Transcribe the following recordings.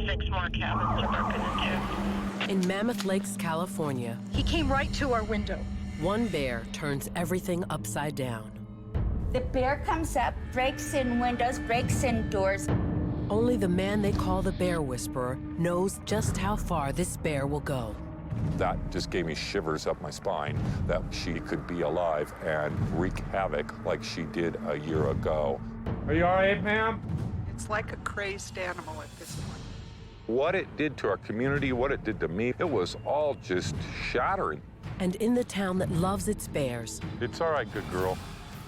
6 more cabins are broken into. In Mammoth Lakes, California, He came right to our window. one bear turns everything upside down. The bear comes up, breaks in windows, breaks in doors. Only the man they call the Bear Whisperer knows just how far this bear will go. That just gave me shivers up my spine, that she could be alive and wreak havoc like she did a year ago. Are you all right, ma'am? It's like a crazed animal at this point. What it did to our community, what it did to me, it was all just shattering. And in the town that loves its bears, It's all right, good girl.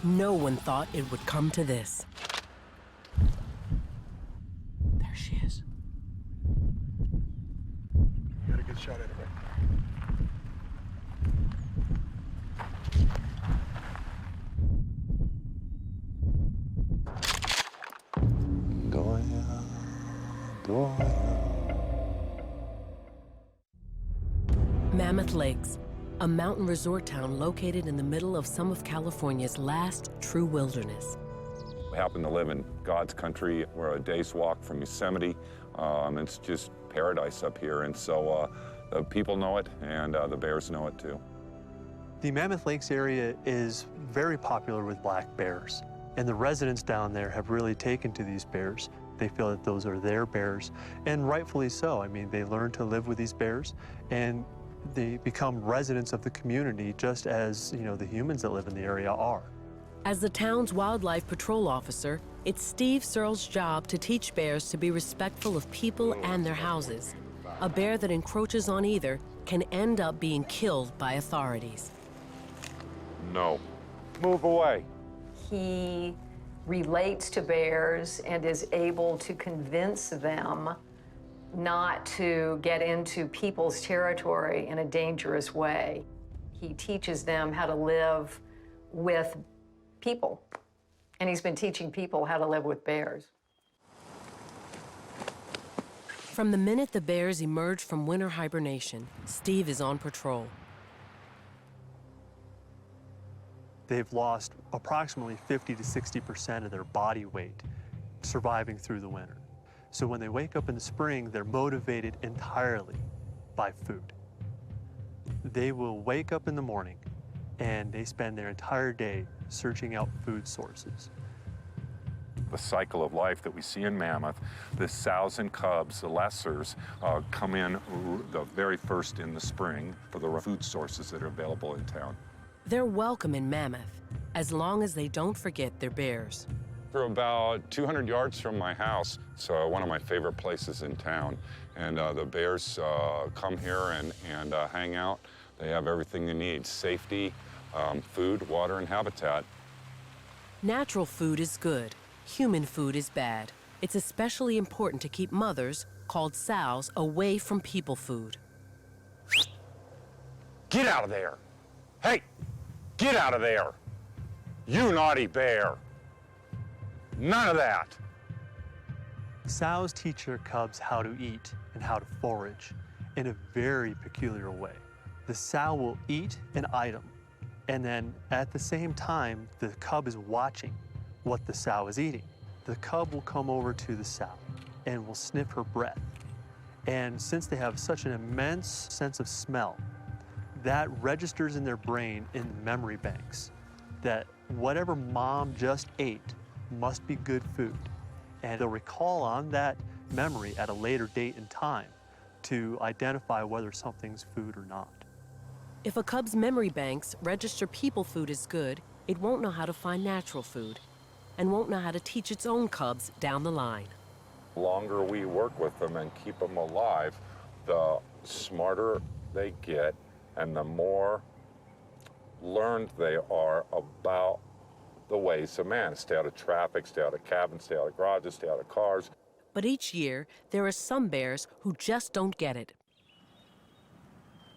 no one thought it would come to this. There she is. Got a good shot at it, right? Mammoth Lakes, a mountain resort town located in the middle of some of California's last true wilderness. We happen to live in God's country. We're a day's walk from Yosemite. It's just paradise up here, and so the people know it, and the bears know it too. The Mammoth Lakes area is very popular with black bears, and the residents down there have really taken to these bears. They feel that those are their bears, and rightfully so. I mean, they learn to live with these bears, and they become residents of the community just as, you know, the humans that live in the area are. As the town's wildlife patrol officer, it's Steve Searles' job to teach bears to be respectful of people and their houses. A bear that encroaches on either can end up being killed by authorities. No. Move away. He relates to bears and is able to convince them not to get into people's territory in a dangerous way. He teaches them how to live with people, and he's been teaching people how to live with bears. From the minute the bears emerge from winter hibernation, Steve is on patrol. They've lost approximately 50 to 60% of their body weight surviving through the winter. So when they wake up in the spring, they're motivated entirely by food. They will wake up in the morning and they spend their entire day searching out food sources. The cycle of life that we see in Mammoth, the sows and cubs, the lessers, come in the very first in the spring for the food sources that are available in town. They're welcome in Mammoth, as long as they don't forget their bears. We're about 200 yards from my house. It's one of my favorite places in town. And the bears come here and hang out. They have everything they need: safety, food, water, and habitat. Natural food is good. Human food is bad. It's especially important to keep mothers, called sows, away from people food. Get out of there! Hey, get out of there! You naughty bear! None of that! Sows teach their cubs how to eat and how to forage in a very peculiar way. The sow will eat an item, and then at the same time, the cub is watching what the sow is eating. The cub will come over to the sow and will sniff her breath. And since they have such an immense sense of smell, that registers in their brain in memory banks that whatever mom just ate must be good food. And they'll recall on that memory at a later date and time to identify whether something's food or not. If a cub's memory banks register people food as good, it won't know how to find natural food and won't know how to teach its own cubs down the line. The longer we work with them and keep them alive, the smarter they get and the more learned they are about the ways of man. Stay out of traffic, stay out of cabins, stay out of garages, stay out of cars. But each year, there are some bears who just don't get it.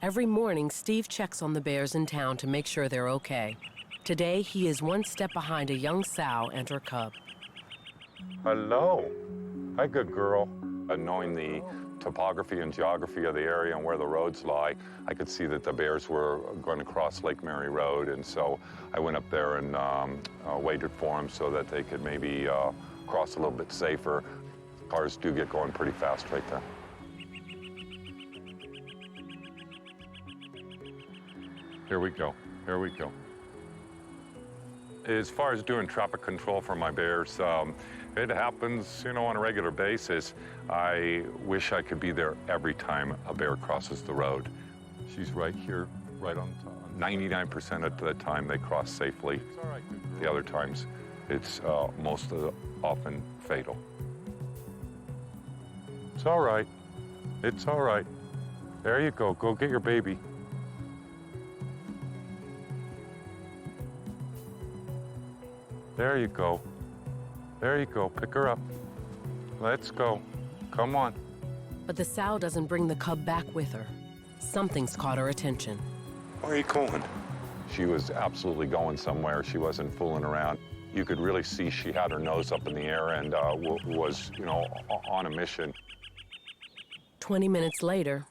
Every morning, Steve checks on the bears in town to make sure they're okay. Today, he is one step behind a young sow and her cub. Hello. Hi, good girl. Knowing the topography and geography of the area and where the roads lie, I could see that the bears were going to cross Lake Mary Road, and so I went up there and waited for them so that they could maybe cross a little bit safer. Cars do get going pretty fast right there. Here we go, here we go. As far as doing traffic control for my bears, it happens, you know, on a regular basis. I wish I could be there every time a bear crosses the road. She's right here, right on top. 99% of the time they cross safely. The other times, it's most often fatal. It's all right. It's all right. There you go. Go get your baby. There you go. There you go. Pick her up. Let's go. Come on. But the sow doesn't bring the cub back with her. Something's caught her attention. Where are you going? She was absolutely going somewhere. She wasn't fooling around. You could really see she had her nose up in the air and was, you know, on a mission. 20 minutes later,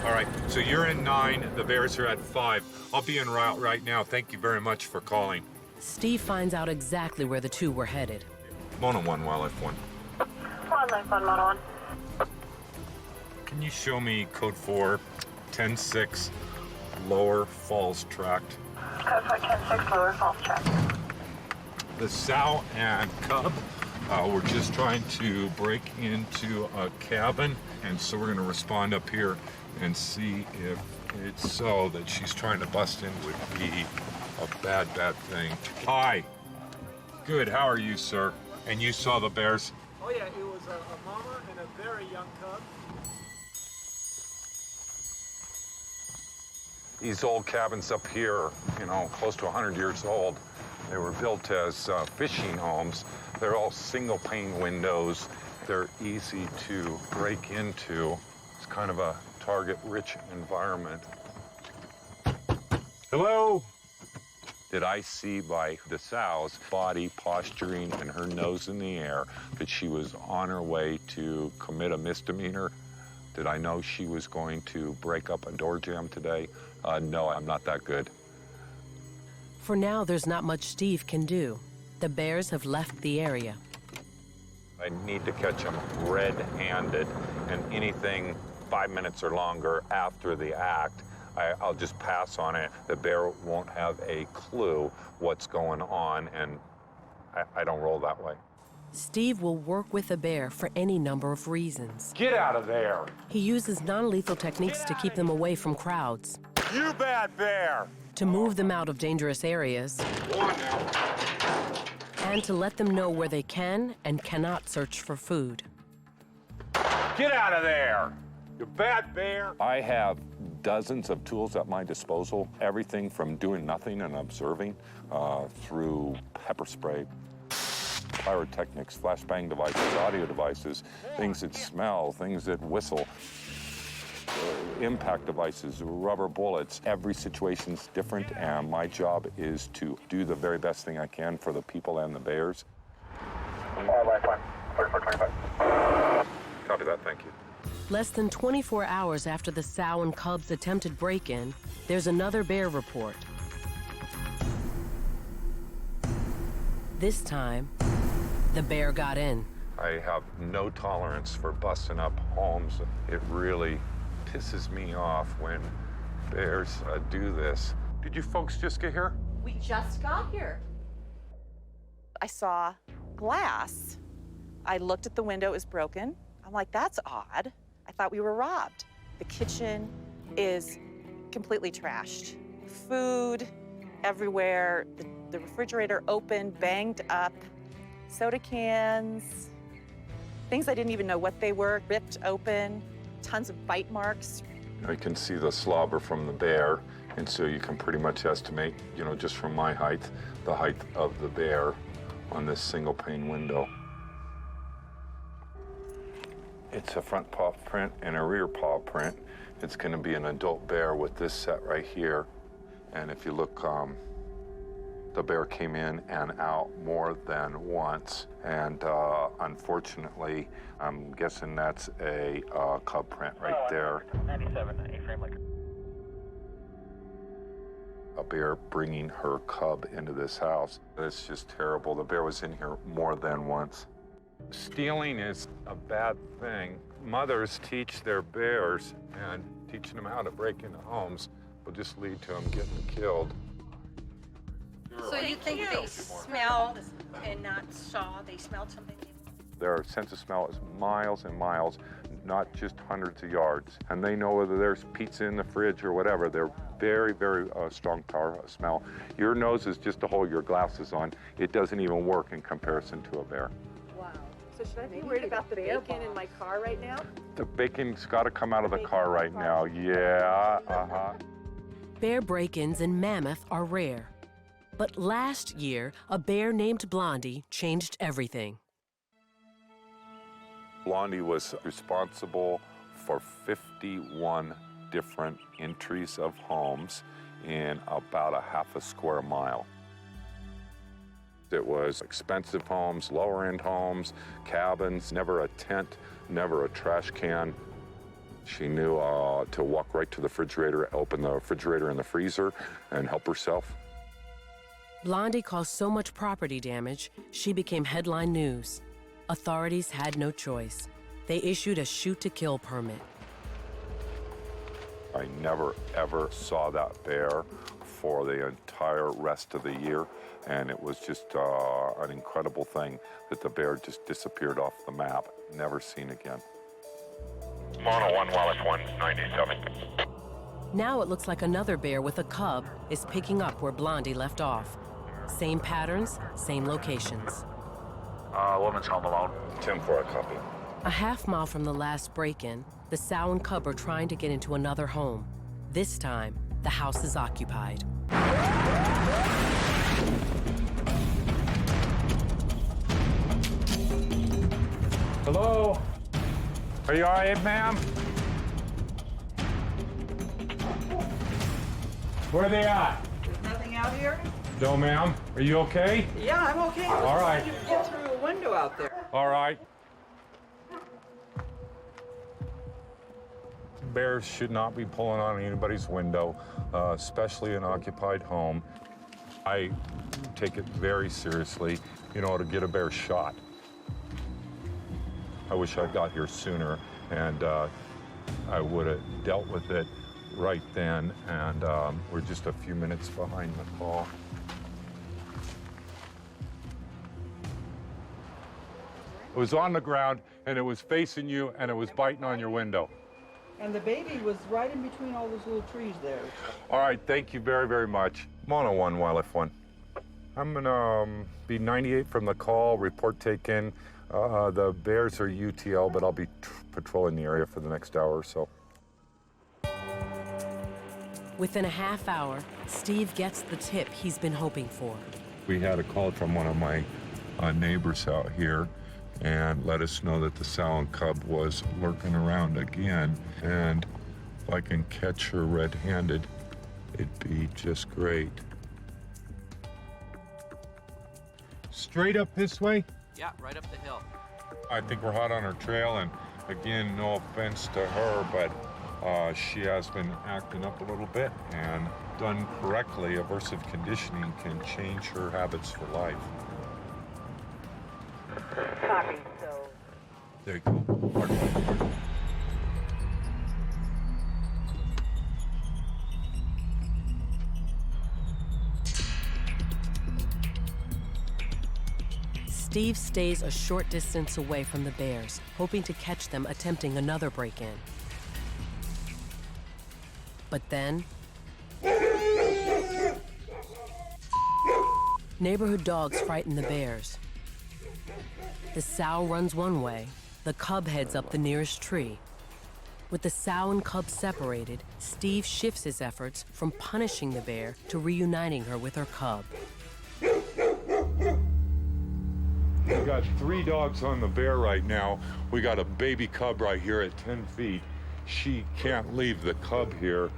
All right, so you're in 9, the bears are at 5. I'll be en route right now. Thank you very much for calling. Steve finds out exactly where the two were headed. Mono 1, Wildlife 1. Wildlife 1, Mono 1. Can you show me code 4, 10-6, Lower Falls Tract? Code 4, 10-6, Lower Falls Tract. The sow and cub were just trying to break into a cabin, and so we're going to respond up here and see if it's so that she's trying to bust in would be a bad thing. Hi. Good, how are you, sir? And you saw the bears? Oh yeah, it was a mama and a very young cub. These old cabins up here, you know, close to 100 years old, they were built as fishing homes. They're all single pane windows. They're easy to break into. It's kind of a target-rich environment. Hello? Did I see by the sow's body posturing and her nose in the air that she was on her way to commit a misdemeanor? Did I know she was going to break up a door jamb today? No, I'm not that good. For now, there's not much Steve can do. The bears have left the area. I need to catch them red-handed, and anything 5 minutes or longer after the act, I'll just pass on it. The bear won't have a clue what's going on, and I don't roll that way. Steve will work with the bear for any number of reasons. Get out of there! He uses non-lethal techniques to keep them away from crowds, You bad bear! to move them out of dangerous areas, and to let them know where they can and cannot search for food. Get out of there! You bad bear! I have dozens of tools at my disposal, everything from doing nothing and observing through pepper spray, pyrotechnics, flashbang devices, audio devices, things that smell, things that whistle, impact devices, rubber bullets. Every situation's different, and my job is to do the very best thing I can for the people and the bears. Wildlife 1, 4425. Copy that, thank you. Less than 24 hours after the sow and cub's attempted break-in, there's another bear report. This time, the bear got in. I have no tolerance for busting up homes. It really pisses me off when bears do this. Did you folks just get here? We just got here. I saw glass. I looked at the window, it was broken. I'm like, that's odd. I thought we were robbed. The kitchen is completely trashed. Food everywhere, the refrigerator open, banged up, soda cans, things I didn't even know what they were, ripped open, tons of bite marks. I can see the slobber from the bear, and so you can pretty much estimate, you know, just from my height, the height of the bear on this single pane window. It's a front paw print and a rear paw print. It's going to be an adult bear with this set right here. And if you look, the bear came in and out more than once. And unfortunately, I'm guessing that's a cub print right there. 97, A-frame like. A bear bringing her cub into this house. It's just terrible. The bear was in here more than once. Stealing is a bad thing. Mothers teach their bears, and teaching them how to break into homes will just lead to them getting killed. So you think they smelled and not saw? They smelled something? Their sense of smell is miles and miles, not just hundreds of yards. And they know whether there's pizza in the fridge or whatever. They're very, very strong power smell. Your nose is just to hold your glasses on. It doesn't even work in comparison to a bear. Wow. So should I be worried about the bacon in my car right now? The bacon's got to come out of the car right now. Yeah, Bear break-ins in Mammoth are rare. But last year, a bear named Blondie changed everything. Blondie was responsible for 51 different entries of homes in about a half a square mile. It was expensive homes, lower-end homes, cabins, never a tent, never a trash can. She knew to walk right to the refrigerator, open the refrigerator and the freezer, and help herself. Blondie caused so much property damage, she became headline news. Authorities had no choice. They issued a shoot-to-kill permit. I never, ever saw that bear for the entire rest of the year, and it was just an incredible thing that the bear just disappeared off the map, never seen again. Mono 1, Wallace 1, 97. Now it looks like another bear with a cub is picking up where Blondie left off. Same patterns, same locations. Woman's home alone. 10 for a copy. A half mile from the last break-in, the sow and cub are trying to get into another home. This time, the house is occupied. Hello? Are you all right, ma'am? Where are they at? There's nothing out here? No, ma'am. Are you okay? Yeah, I'm okay. All right. You can get through a window out there. All right. Bears should not be pulling on anybody's window, especially an occupied home. I take it very seriously, to get a bear shot. I wish I got here sooner, and I would have dealt with it right then, and we're just a few minutes behind the call. It was on the ground, and it was facing you, and it was biting on your window. And the baby was right in between all those little trees there. All right, thank you very, very much. Mono 1, Wildlife 1. I'm gonna be 98 from the call, report taken. The bears are UTL, but I'll be patrolling the area for the next hour or so. Within a half hour, Steve gets the tip he's been hoping for. We had a call from one of my neighbors out here and let us know that the sow and cub was lurking around again. And if I can catch her red-handed, it'd be just great. Straight up this way? Yeah, right up the hill. I think we're hot on her trail, and again, no offense to her, but she has been acting up a little bit, and done correctly, aversive conditioning can change her habits for life. Copy, so... There you go. Pardon. Steve stays a short distance away from the bears, hoping to catch them attempting another break-in. But then... neighborhood dogs frighten the bears. The sow runs one way, the cub heads up the nearest tree. With the sow and cub separated, Steve shifts his efforts from punishing the bear to reuniting her with her cub. We got 3 dogs on the bear right now. We got a baby cub right here at 10 feet. She can't leave the cub here.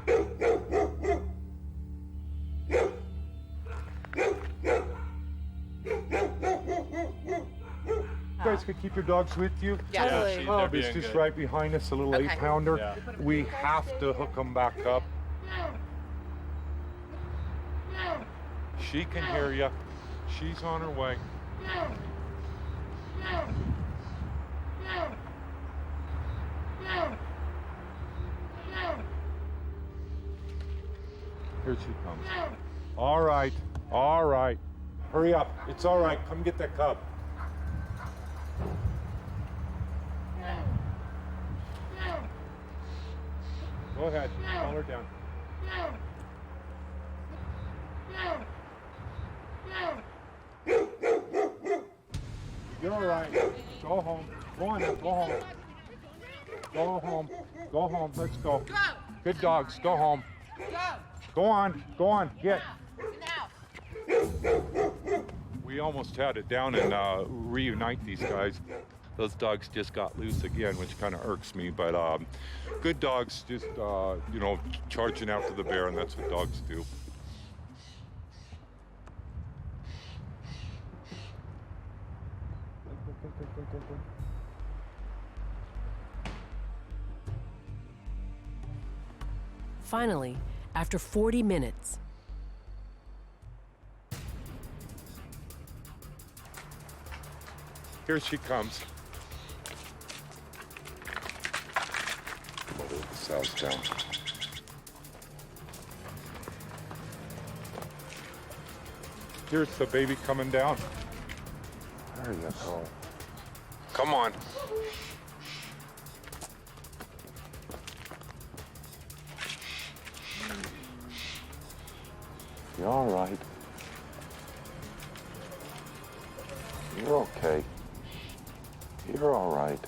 You guys could keep your dogs with you? Yeah. Totally. Bubby's just right behind us, a little Okay. 8-pounder. Yeah. We have to hook them back up. She can hear you. She's on her way. Here she comes. All right, all right. Hurry up. It's all right. Come get that cub. Go ahead. Calm her down. You're all right. Go home. Go on now. Go home. Go home. Go home. Let's go. Good dogs. Go home. Go on. Go on. Get. We almost had it down and reunite these guys. Those dogs just got loose again, which kind of irks me. But good dogs just, you know, charging after the bear, and that's what dogs do. Finally, after 40 minutes, Here she comes. Move the sows down. Here's the baby coming down. There you go. Come on. You're all right. You're okay. You're all right.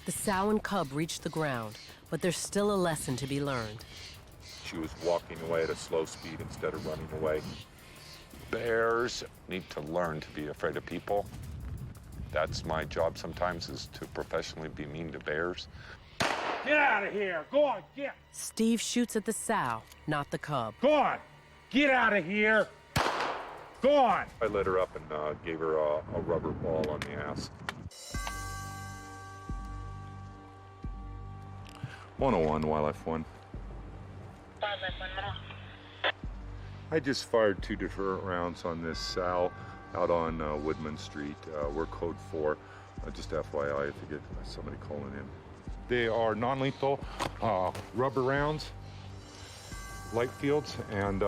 the sow and cub reach the ground, but there's still a lesson to be learned. She was walking away at a slow speed instead of running away. Bears need to learn to be afraid of people. That's my job sometimes, is to professionally be mean to bears. Get out of here! Go on, get! Steve shoots at the sow, not the cub. Go on! Get out of here! Go on! I lit her up and gave her a rubber ball on the ass. 101, Wildlife 1. I just fired 2 deterrent rounds on this sow out on Woodman Street. We're code 4. Just FYI, if you get somebody calling in. They are non-lethal rubber rounds, light fields, and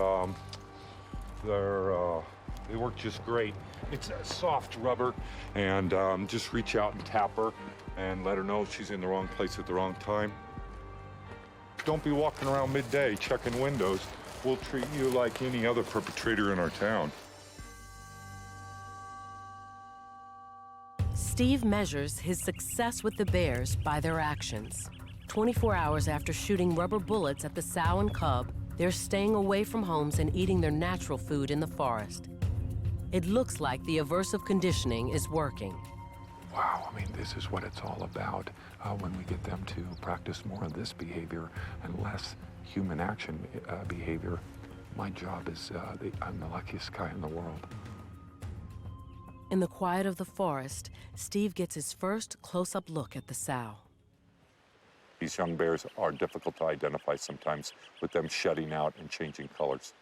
they work just great. It's a soft rubber, and just reach out and tap her and let her know she's in the wrong place at the wrong time. Don't be walking around midday checking windows. We'll treat you like any other perpetrator in our town. Steve measures his success with the bears by their actions. 24 hours after shooting rubber bullets at the sow and cub, they're staying away from homes and eating their natural food in the forest. It looks like the aversive conditioning is working. Wow, I mean, this is what it's all about. When we get them to practice more of this behavior and less human action behavior, my job is, I'm the luckiest guy in the world. In the quiet of the forest, Steve gets his first close-up look at the sow. These young bears are difficult to identify sometimes with them shedding out and changing colors.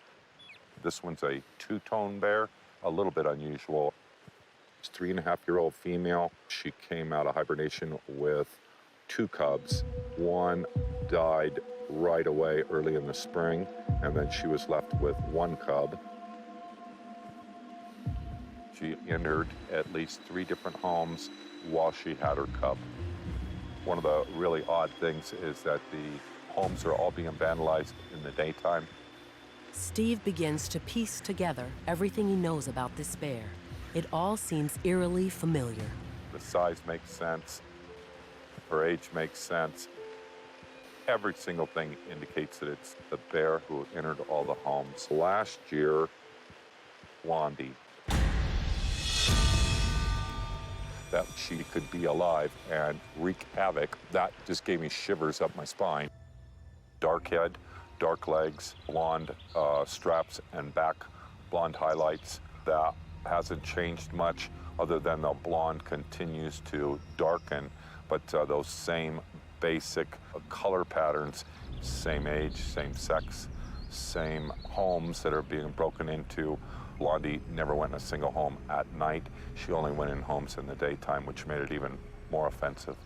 This one's a two-tone bear, a little bit unusual. It's a 3.5-year-old female. She came out of hibernation with 2 cubs. One died right away early in the spring, and then she was left with 1 cub. She entered at least 3 different homes while she had her cub. One of the really odd things is that the homes are all being vandalized in the daytime. Steve begins to piece together everything he knows about this bear. It all seems eerily familiar. The size makes sense. Her age makes sense. Every single thing indicates that it's the bear who entered all the homes. Last year, Blondie, that she could be alive and wreak havoc, that just gave me shivers up my spine. Dark head, dark legs, blonde straps and back blonde highlights. That hasn't changed much other than the blonde continues to darken, but those same basic color patterns, same age, same sex, same homes that are being broken into, Blondie never went in a single home at night. She only went in homes in the daytime, which made it even more offensive.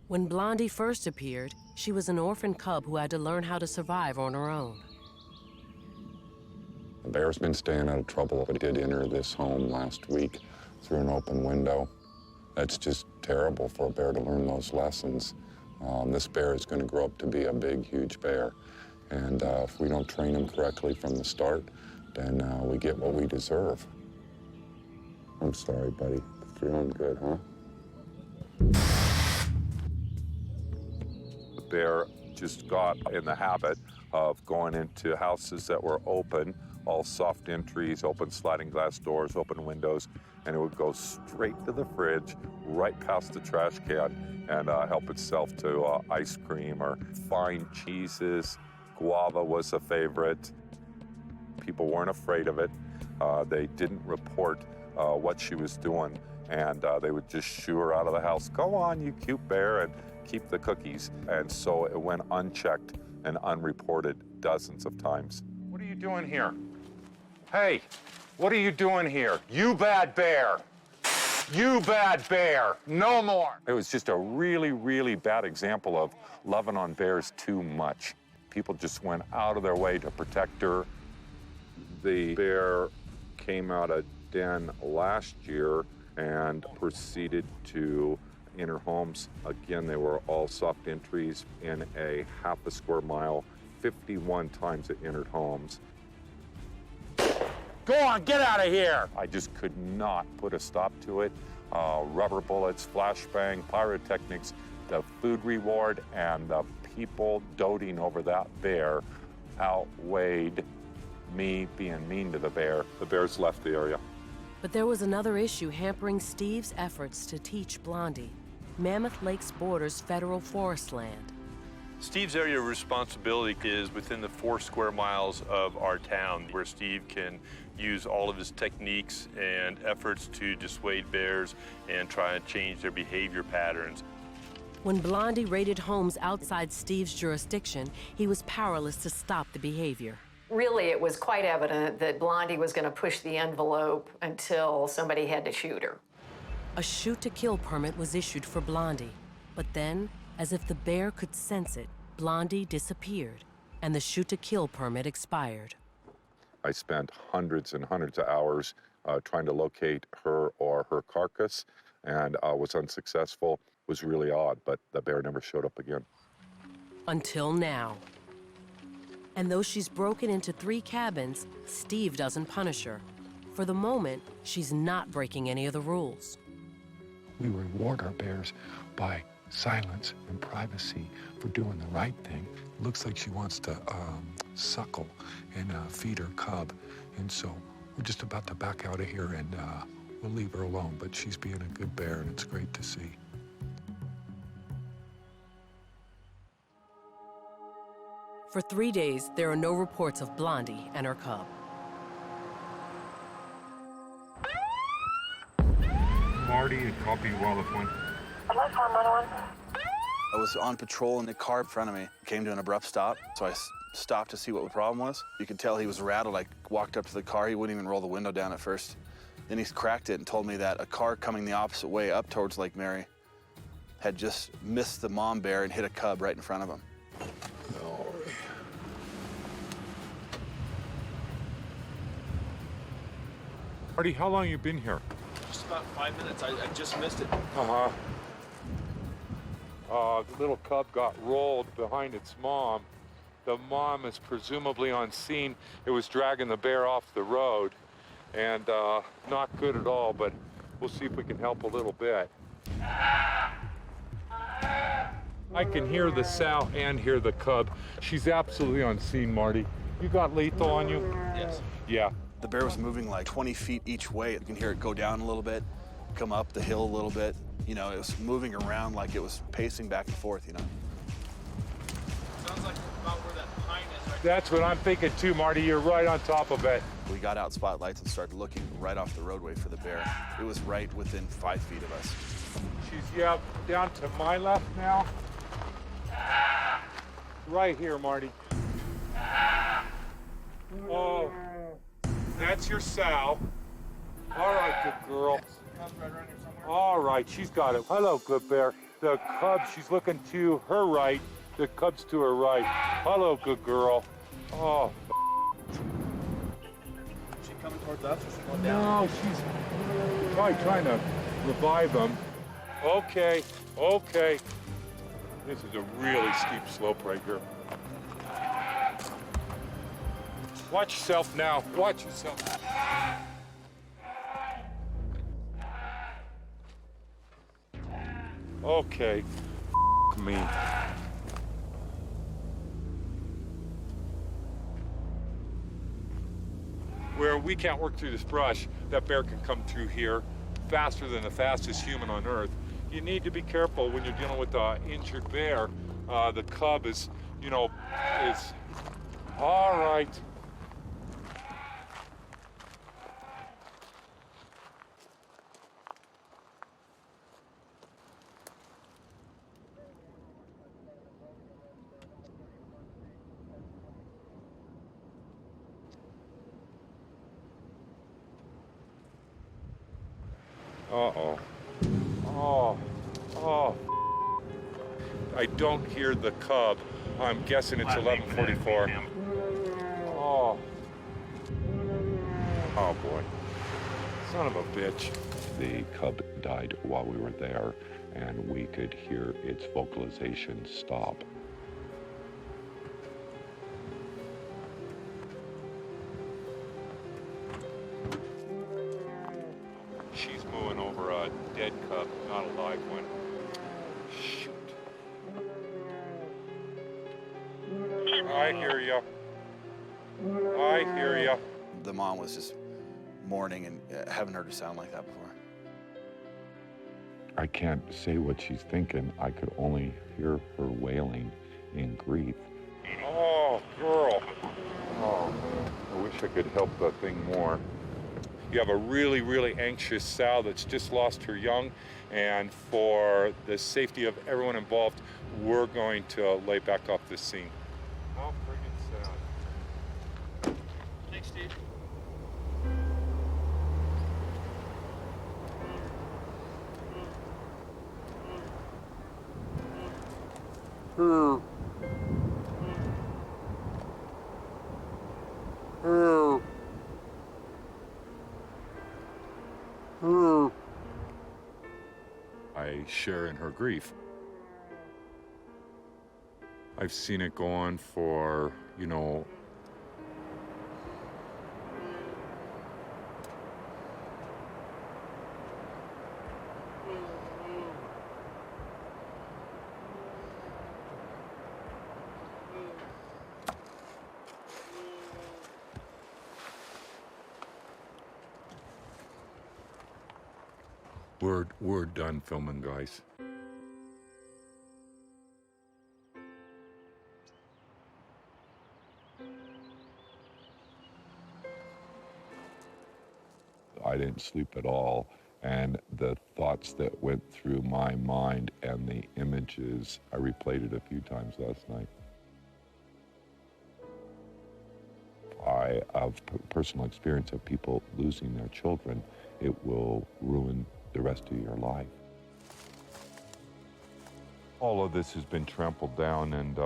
When Blondie first appeared, she was an orphan cub who had to learn how to survive on her own. The bear's been staying out of trouble, but did enter this home last week through an open window. That's just terrible for a bear to learn those lessons. This bear is going to grow up to be a big, huge bear. And if we don't train him correctly from the start, then we get what we deserve. I'm sorry, buddy. Feeling good, huh? The bear just got in the habit of going into houses that were open, all soft entries, open sliding glass doors, open windows, and it would go straight to the fridge, right past the trash can, and help itself to ice cream or fine cheeses. Guava was a favorite. People weren't afraid of it. They didn't report what she was doing, and they would just shoo her out of the house. Go on, you cute bear, and keep the cookies. And so it went unchecked and unreported dozens of times. What are you doing here? Hey, what are you doing here? You bad bear. You bad bear. No more. It was just a really, really bad example of loving on bears too much. People just went out of their way to protect her. The bear came out of den last year and proceeded to enter homes. Again, they were all soft entries in a half a square mile. 51 times it entered homes. Go on, get out of here. I just could not put a stop to it. Rubber bullets, flashbang, pyrotechnics, the food reward, and the people doting over that bear outweighed me being mean to the bear. The bears left the area. But there was another issue hampering Steve's efforts to teach Blondie. Mammoth Lakes borders federal forest land. Steve's area of responsibility is within the 4 square miles of our town, where Steve can use all of his techniques and efforts to dissuade bears and try and change their behavior patterns. When Blondie raided homes outside Steve's jurisdiction, he was powerless to stop the behavior. Really, it was quite evident that Blondie was going to push the envelope until somebody had to shoot her. A shoot-to-kill permit was issued for Blondie, but then, as if the bear could sense it, Blondie disappeared, and the shoot-to-kill permit expired. I spent hundreds and hundreds of hours trying to locate her or her carcass, and was unsuccessful. It was really odd, but the bear never showed up again. Until now. And though she's broken into 3 cabins, Steve doesn't punish her. For the moment, she's not breaking any of the rules. We reward our bears by silence and privacy for doing the right thing. It looks like she wants to suckle and feed her cub. And so we're just about to back out of here and we'll leave her alone. But she's being a good bear and it's great to see. For 3 days, there are no reports of Blondie and her cub. Marty, and copy Wildlife 1. I was on patrol and the car in front of me came to an abrupt stop, so I stopped to see what the problem was. You could tell he was rattled. I walked up to the car. He wouldn't even roll the window down at first. Then he cracked it and told me that a car coming the opposite way up towards Lake Mary had just missed the mom bear and hit a cub right in front of him. No. Marty, how long you been here? Just about 5 minutes. I just missed it. The little cub got rolled behind its mom. The mom is presumably on scene. It was dragging the bear off the road, and not good at all, but we'll see if we can help a little bit. I can hear the sow and hear the cub. She's absolutely on scene, Marty. You got lethal on you? Yes. Yeah. The bear was moving like 20 feet each way. You can hear it go down a little bit, come up the hill a little bit. You know, it was moving around like it was pacing back and forth, you know. Sounds like about where that pine is right That's what I'm thinking too, Marty. You're right on top of it. We got out spotlights and started looking right off the roadway for the bear. It was right within 5 feet of us. She's, yeah, down to my left now. Right here, Marty. Oh. That's your sow. All right, good girl. All right, she's got it. Hello, good bear. The cub, she's looking to her right. The cub's to her right. Hello, good girl. Oh. Is she coming towards us or is she going down? No, she's probably trying to revive them. Okay, okay. This is a really steep slope right here. Watch yourself now. Watch yourself. Okay. Me. Where we can't work through this brush, that bear can come through here faster than the fastest human on Earth. You need to be careful when you're dealing with an injured bear. The cub is, you know, is all right. Uh-oh. Oh. Oh. I don't hear the cub. I'm guessing it's 11:44. Oh. Oh, boy. Son of a bitch. The cub died while we were there, and we could hear its vocalization stop. She's mooing over a dead cub, not a live one. Shoot. I hear ya. I hear ya. The mom was just mourning and haven't heard her sound like that before. I can't say what she's thinking. I could only hear her wailing in grief. Oh, girl. Oh, I wish I could help that thing more. You have a really, really anxious sow that's just lost her young, and for the safety of everyone involved, we're going to lay back off this scene. How friggin' sad. Thanks, Steve. I share in her grief. I've seen it go on for, you know, we're done filming, guys. I didn't sleep at all, and the thoughts that went through my mind and the images, I replayed it a few times last night. I have personal experience of people losing their children. It will ruin the rest of your life. All of this has been trampled down, and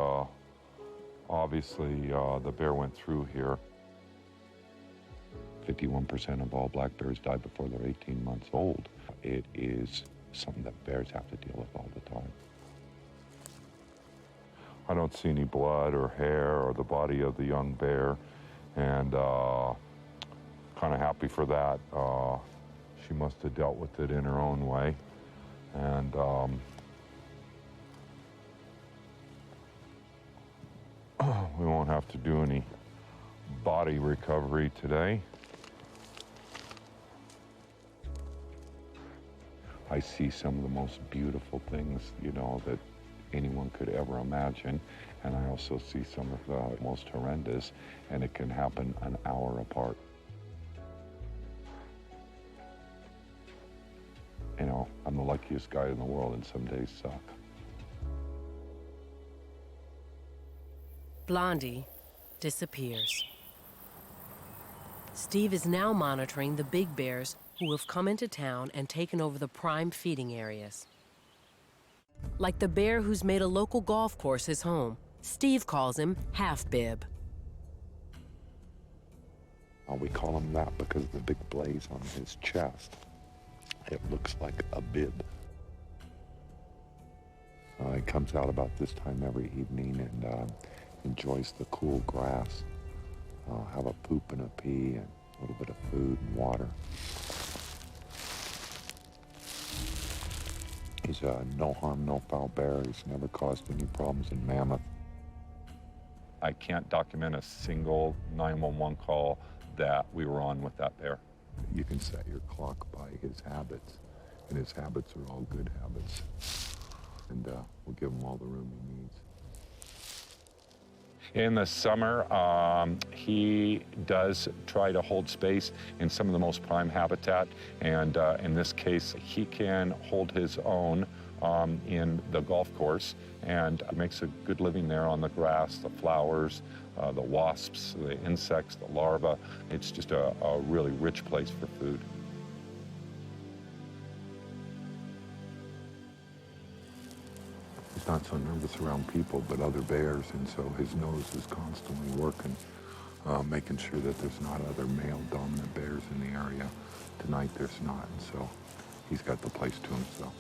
obviously the bear went through here. 51% of all black bears die before they're 18 months old. It is something that bears have to deal with all the time. I don't see any blood or hair or the body of the young bear, and kind of happy for that. She must have dealt with it in her own way, and we won't have to do any body recovery today. I see some of the most beautiful things, you know, that anyone could ever imagine. And I also see some of the most horrendous, and it can happen an hour apart. You know, I'm the luckiest guy in the world, and some days suck. Blondie disappears. Steve is now monitoring the big bears who have come into town and taken over the prime feeding areas. Like the bear who's made a local golf course his home. Steve calls him Half-Bib. We call him that because of the big blaze on his chest. It looks like a bib. He comes out about this time every evening and enjoys the cool grass. Have a poop and a pee and a little bit of food and water. He's a no harm, no foul bear. He's never caused any problems in Mammoth. I can't document a single 911 call that we were on with that bear. You can set your clock by his habits, and his habits are all good habits. And we'll give him all the room he needs. In the summer, he does try to hold space in some of the most prime habitat, and in this case, he can hold his own in the golf course and makes a good living there on the grass, the flowers, the wasps, the insects, the larvae. It's just a really rich place for food. He's not so nervous around people, but other bears, and so his nose is constantly working, making sure that there's not other male dominant bears in the area. Tonight there's not, and so he's got the place to himself.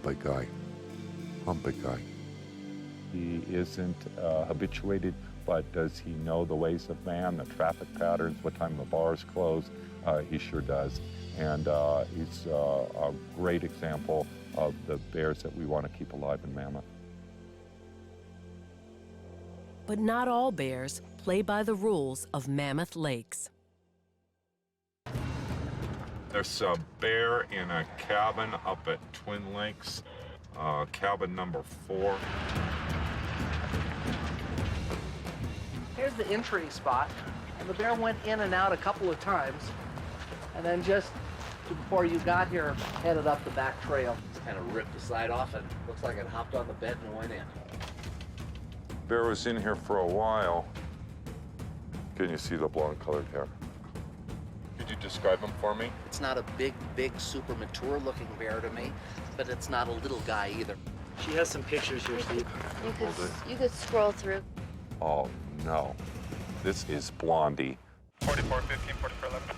Big guy. Big guy. He isn't habituated, but does he know the ways of man, the traffic patterns, what time the bars close? He sure does. And he's a great example of the bears that we want to keep alive in Mammoth. But not all bears play by the rules of Mammoth Lakes. There's a bear in a cabin up at Twin Lakes, cabin number 4. Here's the entry spot, and the bear went in and out a couple of times, and then just before you got here, headed up the back trail. Just kind of ripped the side off, and looks like it hopped on the bed and went in. Bear was in here for a while. Can you see the blonde colored hair? Could you describe him for me? It's not a big, super mature looking bear to me, but it's not a little guy either. She has some pictures here, Steve. You could scroll through. Oh, no. This is Blondie. 4415, 4411.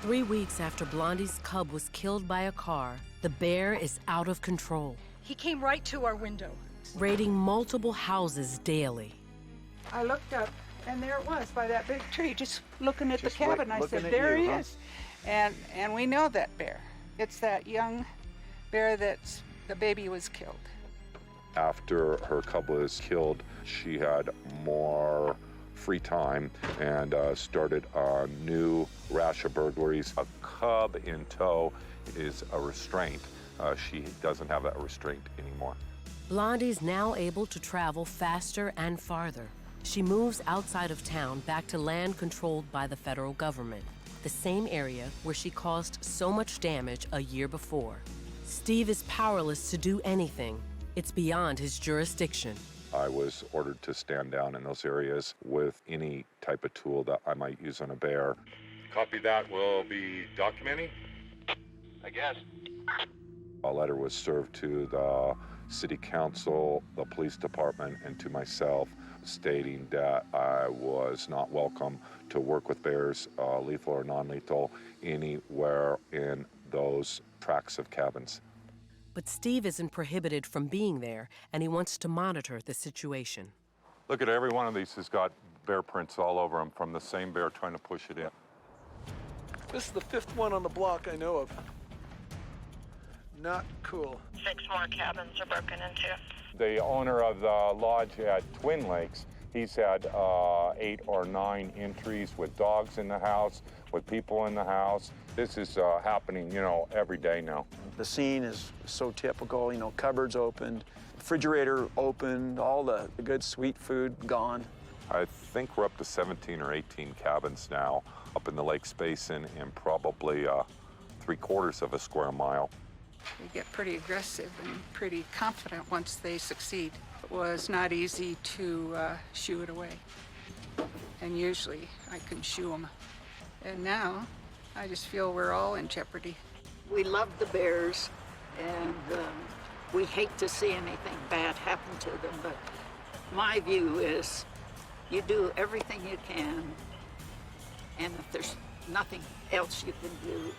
3 weeks after Blondie's cub was killed by a car, the bear is out of control, He came right to our window. raiding multiple houses daily. I looked up, and there it was by that big tree, just looking at the cabin. I said, at there you, he huh? is. And we know that bear. It's that young bear that's the baby was killed. After her cub was killed, she had more free time and started a new rash of burglaries. A cub in tow is a restraint. She doesn't have that restraint anymore. Blondie's now able to travel faster and farther. She moves outside of town back to land controlled by the federal government, the same area where she caused so much damage a year before. Steve is powerless to do anything. It's beyond his jurisdiction. I was ordered to stand down in those areas with any type of tool that I might use on a bear. Copy that. We'll be documenting. I guess. A letter was served to the city council, the police department, and to myself, stating that I was not welcome to work with bears, lethal or non-lethal, anywhere in those tracts of cabins. But Steve isn't prohibited from being there, and he wants to monitor the situation. Look at every one of these has got bear prints all over them from the same bear trying to push it in. This is the 5th one on the block I know of. Not cool. 6 more cabins are broken into. The owner of the lodge at Twin Lakes, he's had 8 or 9 entries with dogs in the house, with people in the house. This is happening, every day now. The scene is so typical, cupboards opened, refrigerator opened, all the good sweet food gone. I think we're up to 17 or 18 cabins now up in the Lakes Basin in probably 3/4 of a square mile. They get pretty aggressive and pretty confident once they succeed. was not easy to shoo it away. And usually I can shoo them. And now I just feel we're all in jeopardy. We love the bears, and we hate to see anything bad happen to them, but my view is you do everything you can, and if there's nothing else you can do,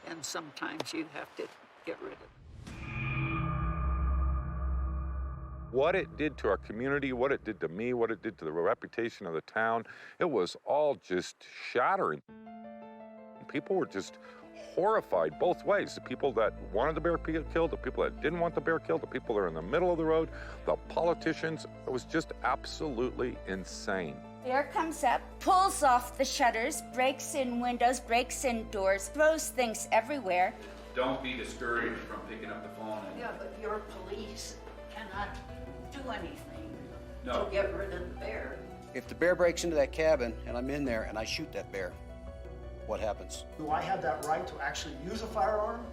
and sometimes you have to get rid of it. What it did to our community, what it did to me, what it did to the reputation of the town, it was all just shattering. People were just horrified both ways. The people that wanted the bear killed, the people that didn't want the bear killed, the people that are in the middle of the road, the politicians. It was just absolutely insane. Bear comes up, pulls off the shutters, breaks in windows, breaks in doors, throws things everywhere. Don't be discouraged from picking up the phone. Yeah, but your police cannot do anything No. to get rid of the bear. If the bear breaks into that cabin and I'm in there and I shoot that bear, what happens? Do I have that right to actually use a firearm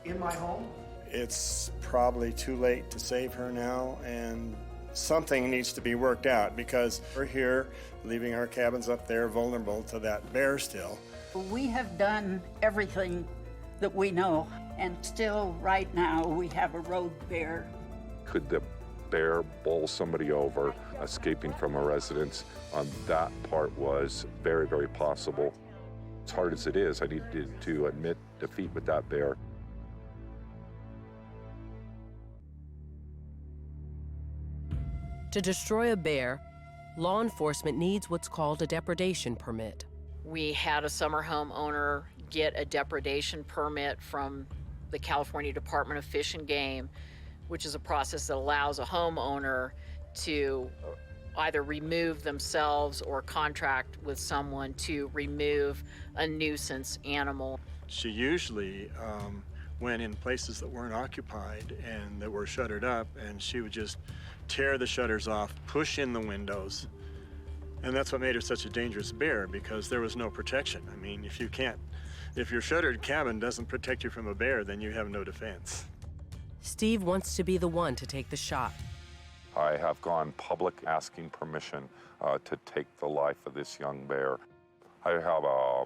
in my home? It's probably too late to save her now, and something needs to be worked out because we're here leaving our cabins up there vulnerable to that bear still. We have done everything that we know, and still right now we have a road bear. Could the bear bowl somebody over, escaping from a residence? That part was very, very possible. As hard as it is, I needed to admit defeat with that bear. To destroy a bear, law enforcement needs what's called a depredation permit. We had a summer home owner get a depredation permit from the California Department of Fish and Game, which is a process that allows a homeowner to either remove themselves or contract with someone to remove a nuisance animal. She usually went in places that weren't occupied and that were shuttered up, and she would just tear the shutters off, push in the windows, and that's what made her such a dangerous bear, because there was no protection. I mean, if your shuttered cabin doesn't protect you from a bear, then you have no defense. Steve wants to be the one to take the shot. I have gone public asking permission to take the life of this young bear. I have a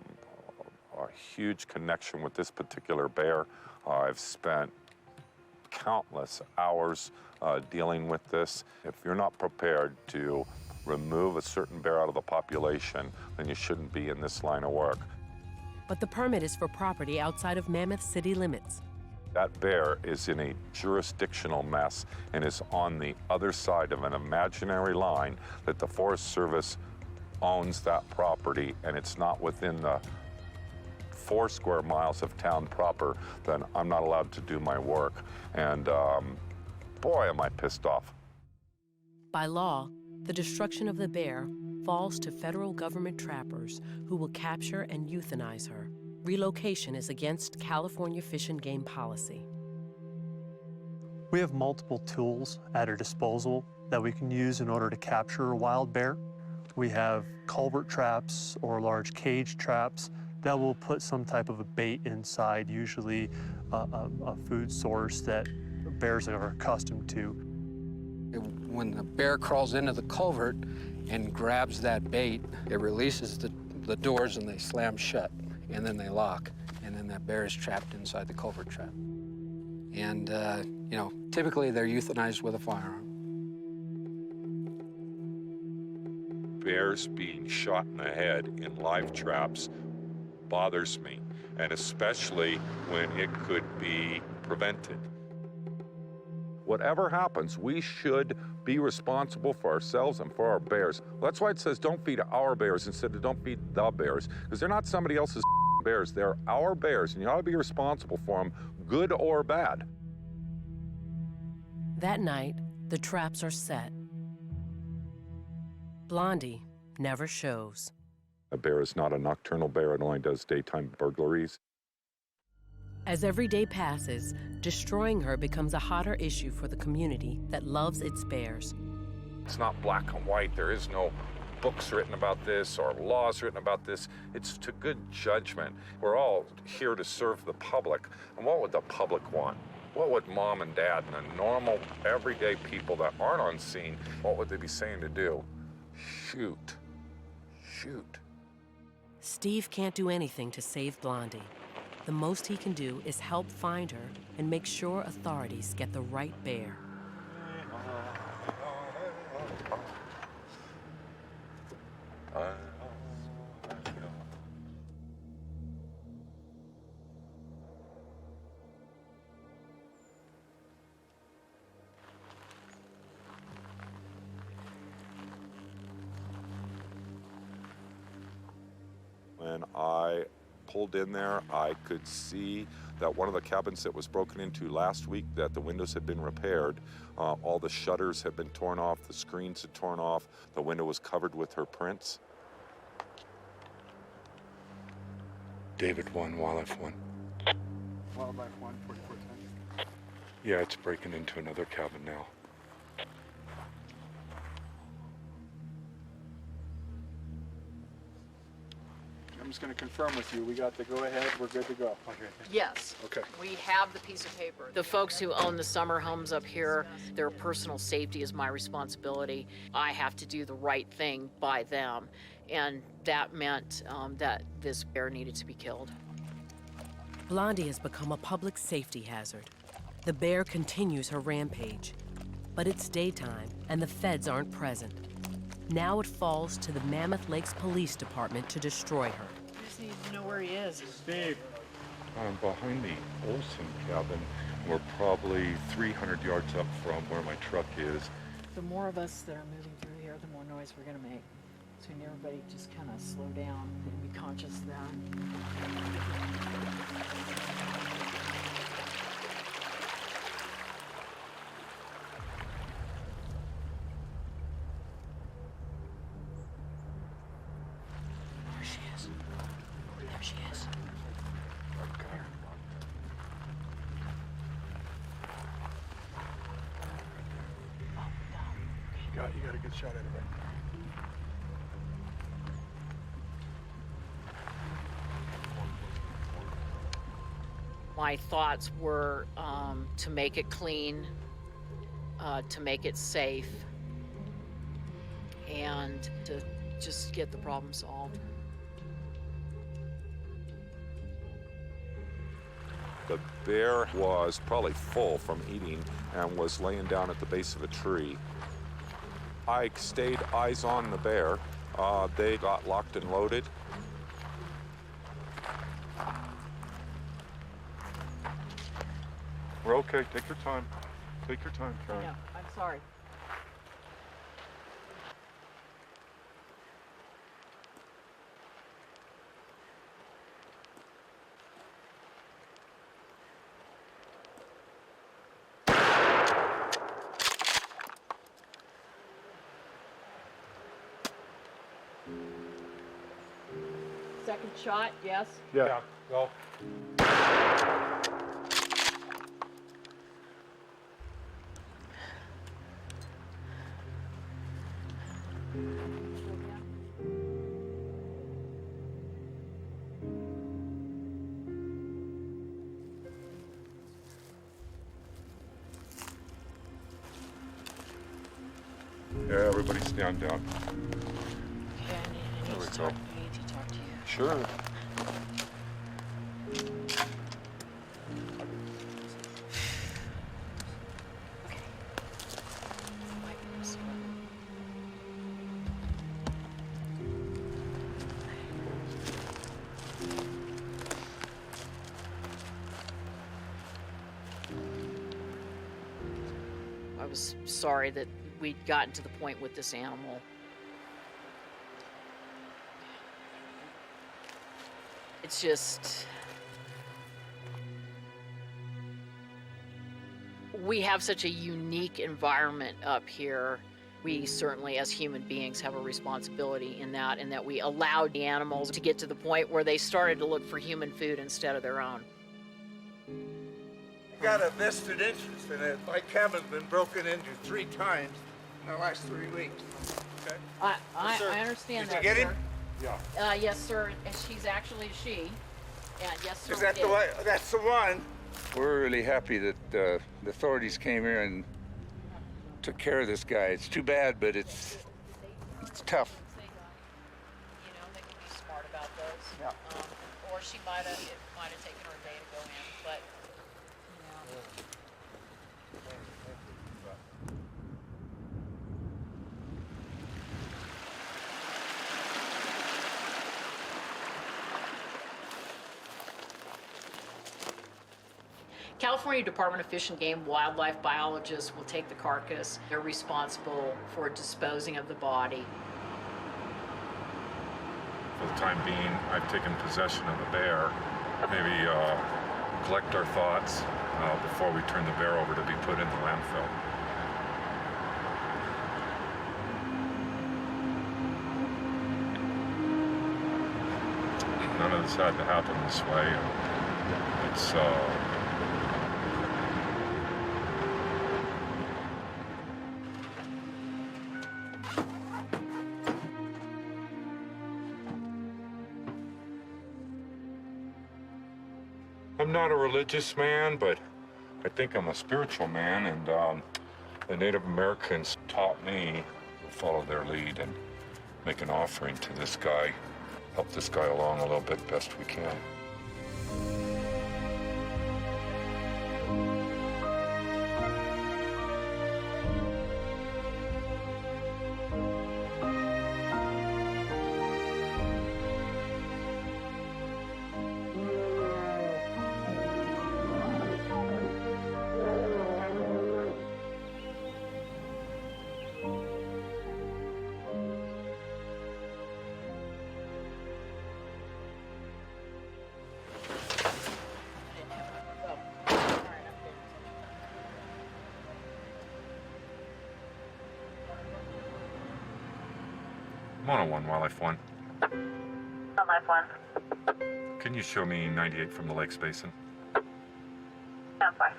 huge connection with this particular bear. I've spent countless hours dealing with this. If you're not prepared to remove a certain bear out of the population, then you shouldn't be in this line of work. But the permit is for property outside of Mammoth city limits. That bear is in a jurisdictional mess and is on the other side of an imaginary line that the Forest Service owns that property, and it's not within the 4 square miles of town proper, then I'm not allowed to do my work. And boy, am I pissed off. By law, the destruction of the bear falls to federal government trappers who will capture and euthanize her. Relocation is against California Fish and Game policy. We have multiple tools at our disposal that we can use in order to capture a wild bear. We have culvert traps or large cage traps that will put some type of a bait inside, usually a food source that bears are accustomed to. When the bear crawls into the culvert and grabs that bait, it releases the doors and they slam shut, and then they lock, and then that bear is trapped inside the culvert trap. And, you know, typically they're euthanized with a firearm. Bears being shot in the head in live traps bothers me, and especially when it could be prevented. Whatever happens, we should be responsible for ourselves and for our bears. That's why it says don't feed our bears instead of don't feed the bears, because they're not somebody else's bears. They're our bears, and you ought to be responsible for them, good or bad. That night, the traps are set. Blondie never shows. A bear is not a nocturnal bear. It only does daytime burglaries. As every day passes, destroying her becomes a hotter issue for the community that loves its bears. It's not black and white. There is no books written about this or laws written about this. It's to good judgment. We're all here to serve the public. And what would the public want? What would mom and dad and the normal, everyday people that aren't on scene, what would they be saying to do? Shoot. Shoot. Steve can't do anything to save Blondie. The most he can do is help find her and make sure authorities get the right bear. When I pulled in there, I could see that one of the cabins that was broken into last week, that the windows had been repaired. All the shutters had been torn off, the screens had torn off, the window was covered with her prints. David 1, Wildlife 1. Wildlife 1, 4410. Yeah, it's breaking into another cabin now. I'm just going to confirm with you. We got the go-ahead. We're good to go. Okay. Yes. Okay. We have the piece of paper. The folks who own the summer homes up here, their personal safety is my responsibility. I have to do the right thing by them. And that meant that this bear needed to be killed. Blondie has become a public safety hazard. The bear continues her rampage. But it's daytime, and the feds aren't present. Now it falls to the Mammoth Lakes Police Department to destroy her. I just need to know where he is. Steve. Behind the Olson cabin. We're probably 300 yards up from where my truck is. The more of us that are moving through here, the more noise we're going to make. So we need everybody just kind of slow down and be conscious of that. There she is. There she is. You got a good shot at it, right? My thoughts were to make it clean, to make it safe, and to just get the problem solved. The bear was probably full from eating and was laying down at the base of a tree. I stayed eyes on the bear. They got locked and loaded. We're okay. Take your time. Take your time, Karen. Yeah, I'm sorry. Second shot, yes? Yeah. Go. Yeah, everybody stand down. Okay, I There we need to go. talk to you. Sure. I was sorry that we'd gotten to the point with this animal. It's just, we have such a unique environment up here. We certainly, as human beings, have a responsibility in that we allowed the animals to get to the point where they started to look for human food instead of their own. I got a vested interest in it. My cabin's been broken into 3 times in the last 3 weeks. Okay? I understand Did that, you get him? sir. Yeah. Yes, sir, and she's actually a she. And yes, sir, Is that we the did. way? That's the one. We're really happy that the authorities came here and took care of this guy. It's too bad, but it's tough. You know, they can be smart about those. Yeah. Or it might have taken her a day to go in, but, you know. California Department of Fish and Game wildlife biologists will take the carcass. They're responsible for disposing of the body. For the time being, I've taken possession of the bear. Maybe collect our thoughts before we turn the bear over to be put in the landfill. None of this had to happen this way. It's I'm not a religious man, but I think I'm a spiritual man, and the Native Americans taught me to follow their lead and make an offering to this guy, help this guy along a little bit best we can. Mono 1, Wildlife 1. Wildlife 1. Can you show me 98 from the Lakes Basin? Sounds fine.